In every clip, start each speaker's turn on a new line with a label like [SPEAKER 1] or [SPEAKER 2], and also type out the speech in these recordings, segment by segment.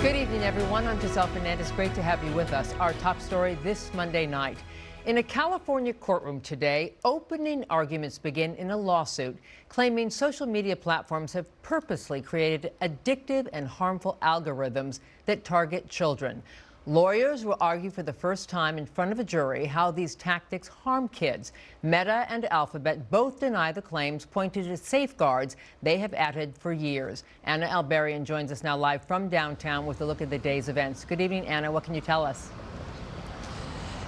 [SPEAKER 1] Good evening, everyone. I'm Giselle Fernandez. Great to have you with us. Our top story this Monday night. In a California courtroom today, opening arguments begin in a lawsuit claiming social media platforms have purposely created addictive and harmful algorithms that target children. Lawyers will argue for the first time in front of a jury how these tactics harm kids. Meta and Alphabet both deny the claims, pointing to safeguards they have added for years. Anna Alberian joins us now live from downtown with a look at the day's events. Good evening, Anna. What can you tell us?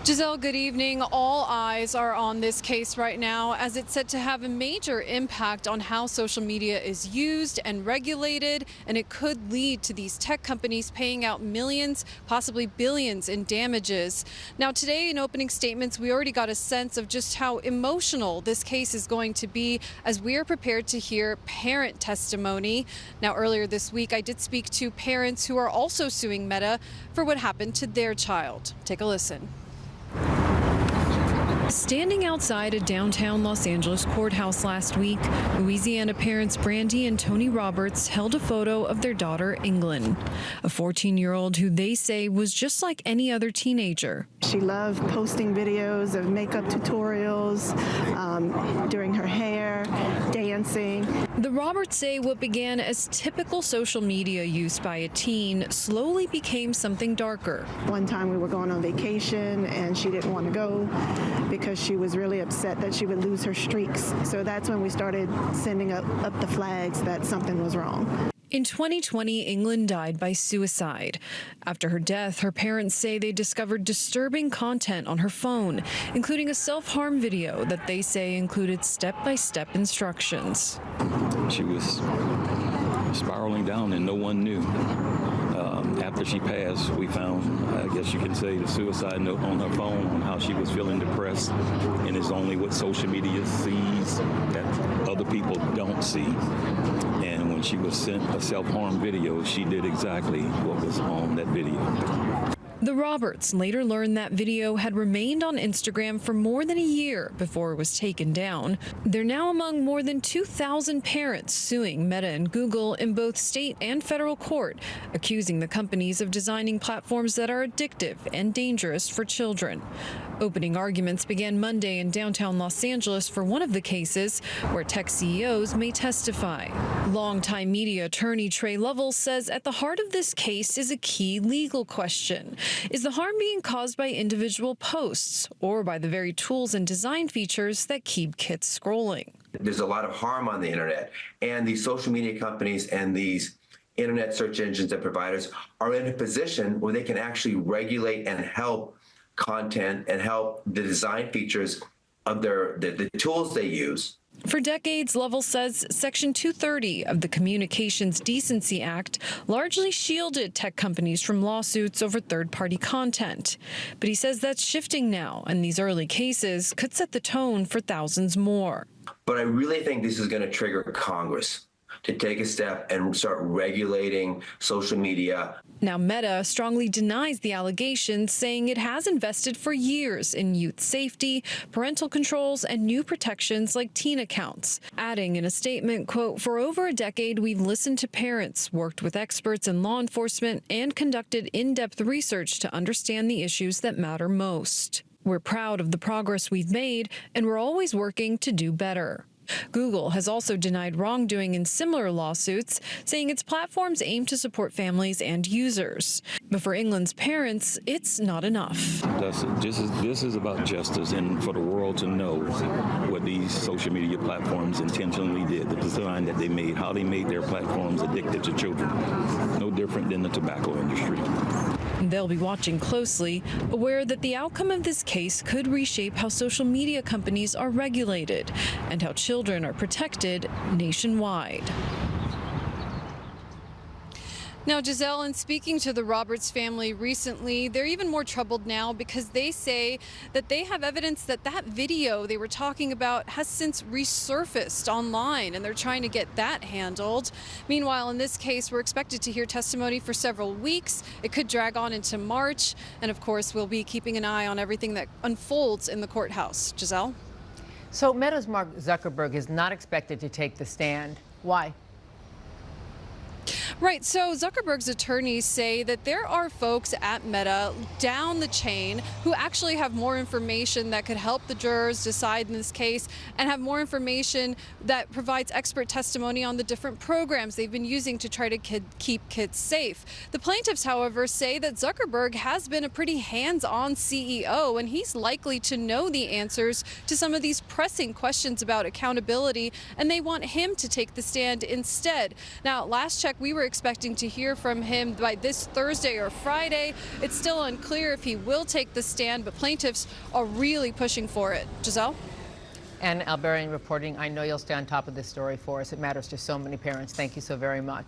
[SPEAKER 2] Giselle, good evening. All eyes are on this case right now as it's set to have a major impact on how social media is used and regulated, and it could lead to these tech companies paying out millions, possibly billions in damages. Now, today in opening statements, we already got a sense of just how emotional this case is going to be as we are prepared to hear parent testimony. Now, earlier this week, I did speak to parents who are also suing Meta for what happened to their child. Take a listen. Standing outside a downtown Los Angeles courthouse last week, Louisiana parents Brandy and Tony Roberts held a photo of their daughter, England, a 14-year-old who they say was just like any other teenager.
[SPEAKER 3] She loved posting videos of makeup tutorials, doing her hair, dancing.
[SPEAKER 2] The Roberts say what began as typical social media use by a teen slowly became something darker.
[SPEAKER 3] One time we were going on vacation and she didn't want to go because she was really upset that she would lose her streaks. So that's when we started sending up the flags that something was wrong.
[SPEAKER 2] In 2020, England died by suicide. After her death, her parents say they discovered disturbing content on her phone, including a self-harm video that they say included step-by-step instructions.
[SPEAKER 4] She was spiraling down and no one knew. After she passed, we found, I guess you can say, the suicide note on her phone on how she was feeling depressed, and it's only what social media sees that other people don't see. And when she was sent a self-harm video, she did exactly what was on that video.
[SPEAKER 2] The Roberts later learned that video had remained on Instagram for more than a year before it was taken down. They're now among more than 2,000 parents suing Meta and Google in both state and federal court, accusing the companies of designing platforms that are addictive and dangerous for children. Opening arguments began Monday in downtown Los Angeles for one of the cases where tech CEOs may testify. Longtime media attorney Tre Lovell says at the heart of this case is a key legal question. Is the harm being caused by individual posts or by the very tools and design features that keep kids scrolling?
[SPEAKER 5] There's a lot of harm on the internet, and these social media companies and these internet search engines and providers are in a position where they can actually regulate and help content and help the design features of the tools they use.
[SPEAKER 2] For decades, Lovell says Section 230 of the Communications Decency Act largely shielded tech companies from lawsuits over third-party content. But he says that's shifting now, and these early cases could set the tone for thousands more.
[SPEAKER 5] But I really think this is going to trigger Congress to take a step and start regulating social media.
[SPEAKER 2] Now, Meta strongly denies the allegations, saying it has invested for years in youth safety, parental controls, and new protections like teen accounts. Adding in a statement, quote, "For over a decade, we've listened to parents, worked with experts in law enforcement, and conducted in-depth research to understand the issues that matter most. We're proud of the progress we've made, and we're always working to do better." Google has also denied wrongdoing in similar lawsuits, saying its platforms aim to support families and users. But for England's parents, it's not enough.
[SPEAKER 4] This is about justice and for the world to know what these social media platforms intentionally did, the design that they made, how they made their platforms addictive to children. No different than the tobacco industry.
[SPEAKER 2] They'll be watching closely, aware that the outcome of this case could reshape how social media companies are regulated and how children are protected nationwide. Now, Giselle, in speaking to the Roberts family recently, they're even more troubled now because they say that they have evidence that that video they were talking about has since resurfaced online, and they're trying to get that handled. Meanwhile, in this case, we're expected to hear testimony for several weeks. It could drag on into March, and of course, we'll be keeping an eye on everything that unfolds in the courthouse. Giselle?
[SPEAKER 1] So Meta's Mark Zuckerberg is not expected to take the stand. Why?
[SPEAKER 2] Right. So Zuckerberg's attorneys say that there are folks at Meta down the chain who actually have more information that could help the jurors decide in this case, and have more information that provides expert testimony on the different programs they've been using to try to keep kids safe. The plaintiffs, however, say that Zuckerberg has been a pretty hands-on CEO, and he's likely to know the answers to some of these pressing questions about accountability, and they want him to take the stand instead. Now, last check, we were expecting to hear from him by this Thursday or Friday. It's still unclear if he will take the stand, but plaintiffs are really pushing for it. Giselle?
[SPEAKER 1] And Alberian reporting. I know you'll stay on top of this story for us. It matters to so many parents. Thank you so very much.